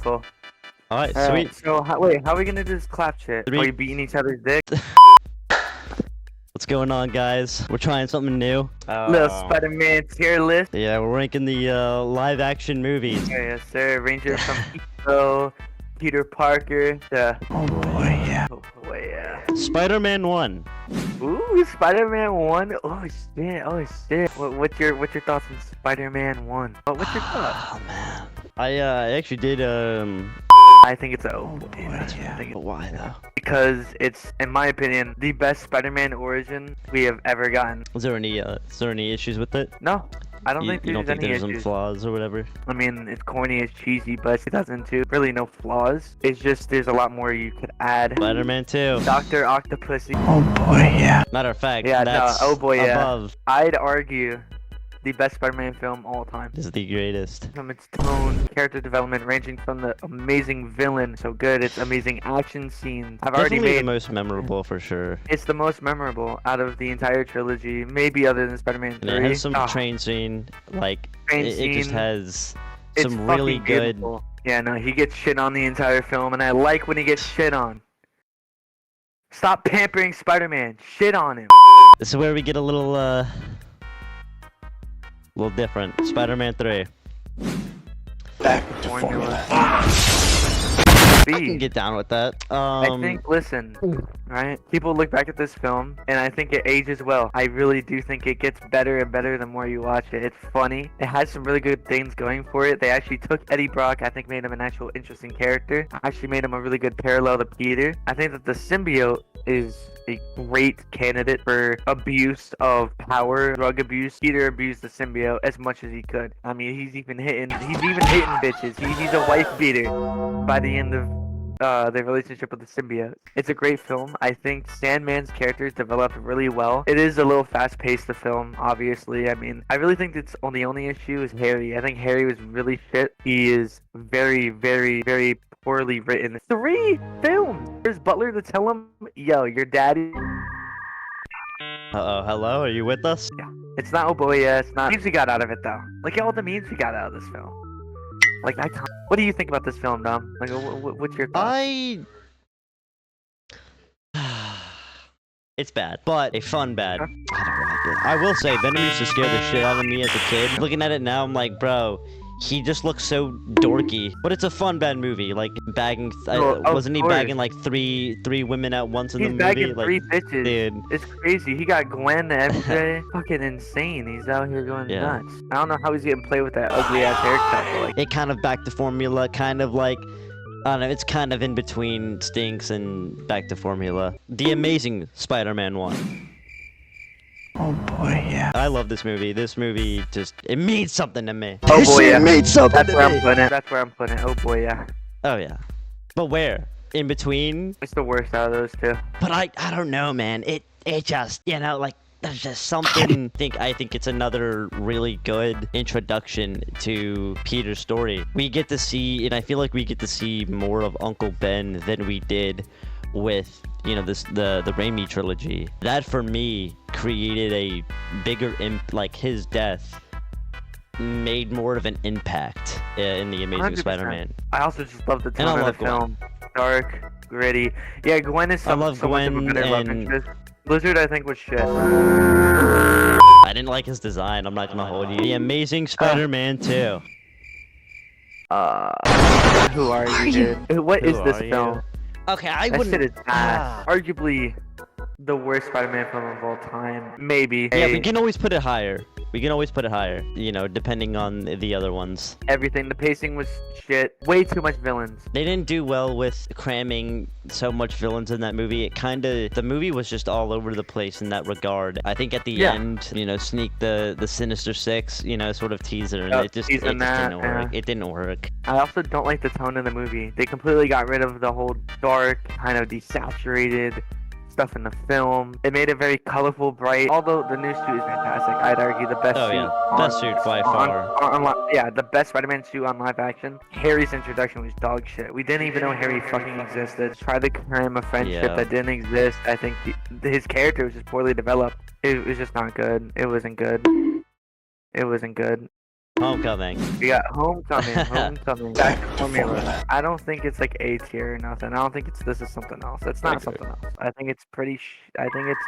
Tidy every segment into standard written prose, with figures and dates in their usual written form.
cool. Alright, Alright, sweet. so wait, how are we gonna do this clap shit? Three- Are we beating each other's dick? What's going on, guys? We're trying something new. Little Spider-Man tier list. Yeah, we're ranking the live action movies. Yes, sir. Ranger from Eco, Peter Parker. Oh boy, yeah. Oh boy, yeah. Spider-Man 1. Ooh, Spider-Man 1. Oh shit. Oh shit. What's your thoughts on Spider-Man 1? What's your thoughts? Oh man. I actually did I think it's a but why though? because it's, in my opinion, the best Spider-Man origin we have ever gotten. Is there any issues with it? No, I don't think You don't there's think any there's some issues. flaws or whatever? I mean, it's corny, it's cheesy, but 2002, really no flaws. It's just there's a lot more you could add. Spider-Man 2. Dr. Octopussy. Oh boy, yeah. Matter of fact, Yeah, no, that's oh boy, yeah. above I'd argue the best Spider-Man film all time. is the greatest. From its tone, character development, ranging from the amazing villain, so good, it's amazing action scenes. I've already Definitely made the most memorable for sure. it's the most memorable out of the entire trilogy, maybe other than Spider-Man 3. And it has some Ah, train scene, like train it just scene. has It's some really fucking good. beautiful. Yeah, no, he gets shit on the entire film, and I like when he gets shit on. Stop pampering Spider-Man. Shit on him. This is where we get a little different. Spider-Man 3. Back to Formula. formula. I can get down with that. I think, listen, right? People look back at this film, and I think it ages well. I really do think it gets better and better the more you watch it. It's funny. It has some really good things going for it. They actually took Eddie Brock, I think made him an actual interesting character. Actually made him a really good parallel to Peter. I think that the symbiote is a great candidate for abuse of power, drug abuse. Peter abused the symbiote as much as he could. I mean, he's even hitting bitches. He's a wife beater by the end of their relationship with the symbiote. It's a great film. I think Sandman's character is developed really well. It is a little fast-paced, the film, obviously. I mean, I really think the only issue is Harry. I think Harry was really shit. He is very, very, very poorly written. 3 films! There's Butler to tell him, yo, your daddy... Uh-oh, hello? Are you with us? It's not, oh boy, yeah, it's not. Memes we got out of it, though. Look at all the memes we got out of this film. Like, what do you think about this film, Dom? Like, what's your thoughts? It's bad, but a fun bad. I don't like it. I will say, Venom used to scare the shit out of me as a kid. Looking at it now, I'm like, bro, he just looks so dorky. But it's a fun bad movie. Like bagging, wasn't he bagging like three women at once in the movie? He's bagging like, 3 bitches. dude. It's crazy. He got Gwen, MJ. Fucking insane. He's out here going Yeah. nuts. I don't know how he's getting played with that ugly ass haircut. But like, It kind of back to formula, kind of like, I don't know, it's kind of in between Stinks and back to formula. The Amazing Spider-Man 1. Oh boy, yeah. I love this movie. This movie just, it means something to me. oh boy, yeah. made something That's where I'm putting it. That's where I'm putting it. Oh boy, yeah. Oh yeah. But where? In between? It's the worst out of those two. But I don't know, man. It just, you know, like there's just something. I think it's another really good introduction to Peter's story. We get to see, and I feel like we get to see more of Uncle Ben than we did with, you know, the Raimi trilogy. That for me created a bigger like his death made more of an impact in the Amazing 100%. Spider-Man. I also just love the And I tone of the love Gwen. film. Dark, gritty. Yeah, Gwen is I love so much of a Gwen better love and- interest. Lizard, I think, was shit. I didn't like his design. I'm not gonna hold you. The Amazing Spider-Man 2. Who are you, dude? What is Who this are you? film? Okay, I That wouldn't. shit is ass. Arguably the worst Spider-Man film of all time. Maybe. Yeah, Hey, we can always put it higher. We can always put it higher. You know, depending on the other ones. everything. The pacing was shit. Way too much villains. They didn't do well with cramming so much villains in that movie. The movie was just all over the place in that regard. I think at the Yeah. end, you know, sneak the Sinister Six, you know, sort of teaser, and Oh, it just teasing that, didn't work. It didn't work. I also don't like the tone of the movie. They completely got rid of the whole dark, kind of desaturated stuff in the film. It made it very colorful, bright. Although the new suit is fantastic, I'd argue the best Oh, suit. yeah. on- Best suit by far. yeah, the best Spider-Man suit on live action. Harry's introduction was dog shit. We didn't even know Harry fucking existed. Try to cram a friendship Yeah. that didn't exist. I think his character was just poorly developed. It was just not good. It wasn't good. It wasn't good. Homecoming. We got Homecoming, Homecoming, Back to Formula. formula. I don't think it's like A tier or nothing. I don't think it's this is something else. It's not Okay. something else. I think it's pretty. I think it's.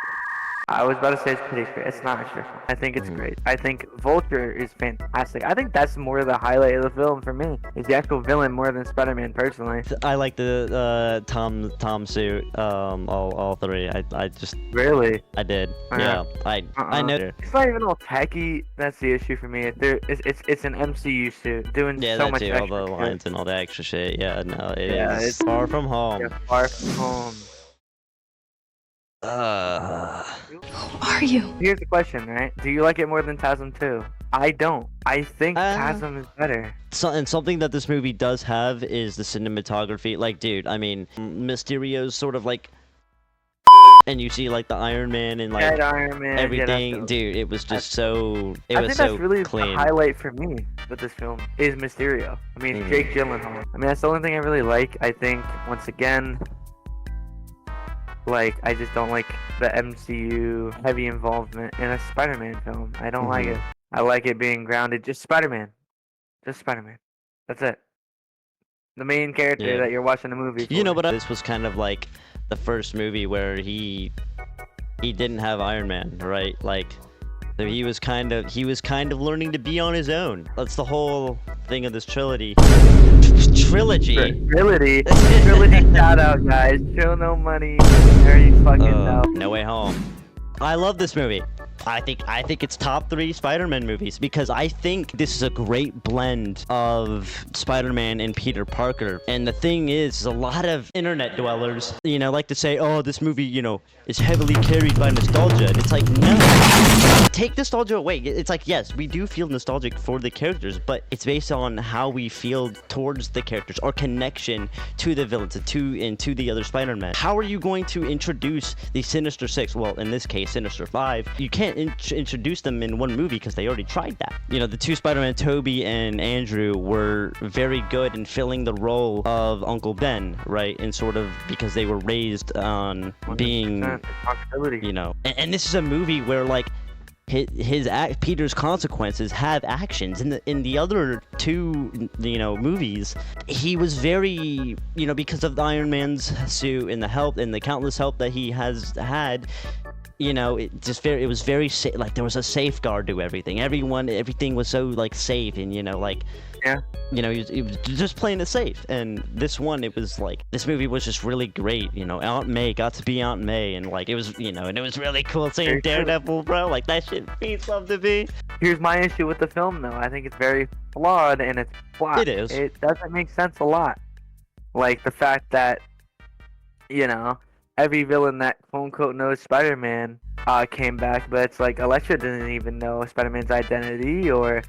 I was about to say it's pretty straight. It's not straight. I think it's Mhm. great. I think Vulture is fantastic. I think that's more the highlight of the film for me. Is the actual villain more than Spider-Man personally. I like the Tom suit. All three. I just Really. I did. Uh-huh. Yeah. I know. It's not even all tacky. That's the issue for me. It's an MCU suit doing Yeah, so that much too. All extra the shit. lines and all the extra shit. Yeah, no, it is Yeah, it's- far from home. Yeah, far from home. Who are you? Here's the question, right? Do you like it more than TASM 2? I don't. I think TASM is better. And something that this movie does have is the cinematography. Like, dude, I mean, Mysterio's sort of like, and you see like the Iron Man and like Dead Iron Man. yeah, that's everything, dope. dude. It was just so. It I was think so that's really clean. the highlight for me with this film is Mysterio. I mean, Mhm. Jake Gyllenhaal. I mean, that's the only thing I really like. I think once again, like I just don't like the MCU heavy involvement in a Spider-Man film. I don't like Mhm. it. I like it being grounded. Just Spider-Man. Just Spider-Man. That's it. The main character Yeah. that you're watching the movie for. You know, but this was kind of like the first movie where he didn't have Iron Man, right? Like so he was kind of learning to be on his own. That's the whole thing of this trilogy. Trilogy. Trilogy. Trilogy shout out, guys. Show no money. There you fucking know. No Way Home. I love this movie. I think it's top 3 Spider-Man movies because I think this is a great blend of Spider-Man and Peter Parker. And the thing is a lot of internet dwellers, like to say, oh, this movie, is heavily carried by nostalgia. And it's like, no. Take nostalgia away. It's like, yes, we do feel nostalgic for the characters, but it's based on how we feel towards the characters, our connection to the villains and to the other Spider-Man. How are you going to introduce the Sinister Six? Well, in this case, Sinister Five. You can't introduce them in one movie because they already tried that. The two Spider-Man, Tobey and Andrew, were very good in filling the role of Uncle Ben, right? And sort of because they were raised on being, 100% responsibility. and this is a movie where like Peter's consequences have actions. In the other two movies, he was very because of the Iron Man's suit and the help and the countless help that he has had. It was very safe. Like there was a safeguard to everything. Everything was so like safe, and Yeah. he was just playing it safe. And this one, it was like this movie was just really great. Aunt May got to be Aunt May, and like it was and it was really cool seeing Very true. Daredevil, bro. Like that shit means love to me. Here's my issue with the film, though. I think it's very flawed in its plot. It is. It doesn't make sense a lot. Like the fact that, every villain that quote unquote knows Spider-Man came back, but it's like Elektra didn't even know Spider-Man's identity, or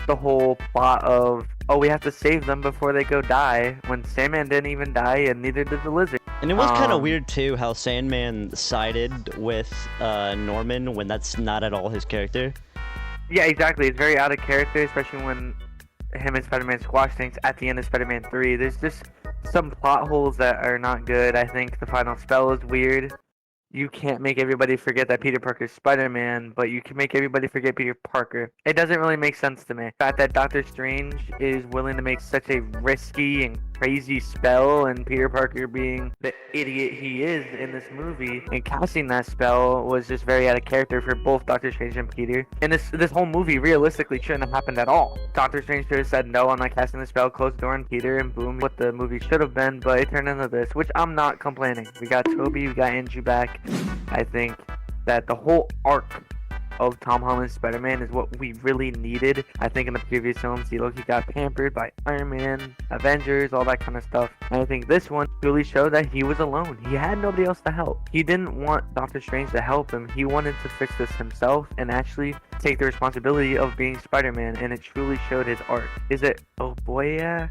the whole plot of, oh, we have to save them before they go die, when Sandman didn't even die, and neither did the Lizard. And it was kind of Um, weird too how Sandman sided with Norman when that's not at all his character. Yeah, exactly. It's very out of character, especially when him and Spider-Man squash things at the end of Spider-Man 3. There's just some plot holes that are not good. I think the final spell is weird. You can't make everybody forget that Peter Parker's Spider-Man, but you can make everybody forget Peter Parker. It doesn't really make sense to me. The fact that Doctor Strange is willing to make such a risky and crazy spell, and Peter Parker being the idiot he is in this movie, and casting that spell was just very out of character for both Doctor Strange and Peter. And this whole movie realistically shouldn't have happened at all. Doctor Strange should have said, no, I'm not casting the spell, closed the door on Peter, and boom, what the movie should have been, but it turned into this, which I'm not complaining. We got Tobey, we got Andrew back. I think that the whole arc of Tom Holland's Spider-Man is what we really needed. I think in the previous films, he got pampered by Iron Man, Avengers, all that kind of stuff. And I think this one really showed that he was alone. He had nobody else to help. He didn't want Doctor Strange to help him. He wanted to fix this himself and actually take the responsibility of being Spider-Man. And it truly showed his arc. Is it? Oh boy, yeah.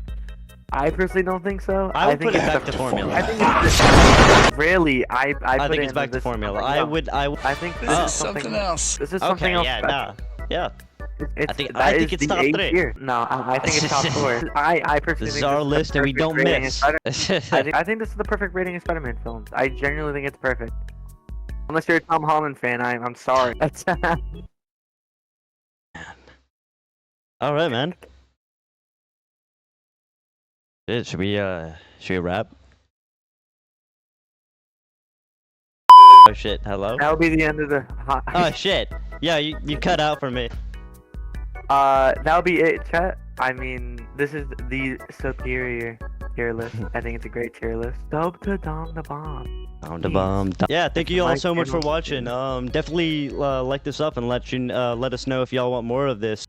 I personally don't think so. I would think put it it's back the- to formula. I think it's just, really. I I put think it it's in back to this- formula. no. I think This this is something else. This is something okay, else. yeah, special. nah, yeah. It's, I think that it's is top the A 3. tier. No, I think it's top 4. I personally This is think our the list, and we perfect don't rating of miss. Spider- I think this is the perfect rating of Spider-Man films. I genuinely think it's perfect. Unless you're a Tom Holland fan, I'm sorry. All right, man. Shit, should we wrap? Oh shit! Hello. That'll be the end of the. Oh shit! Yeah, you cut out for me. That'll be it, chat. I mean, this is the superior tier list. I think it's a great tier list. Dub to dom the bomb. Down the bomb. Yeah, thank you all Like so much for channel. watching. Definitely like this up and let us know if y'all want more of this.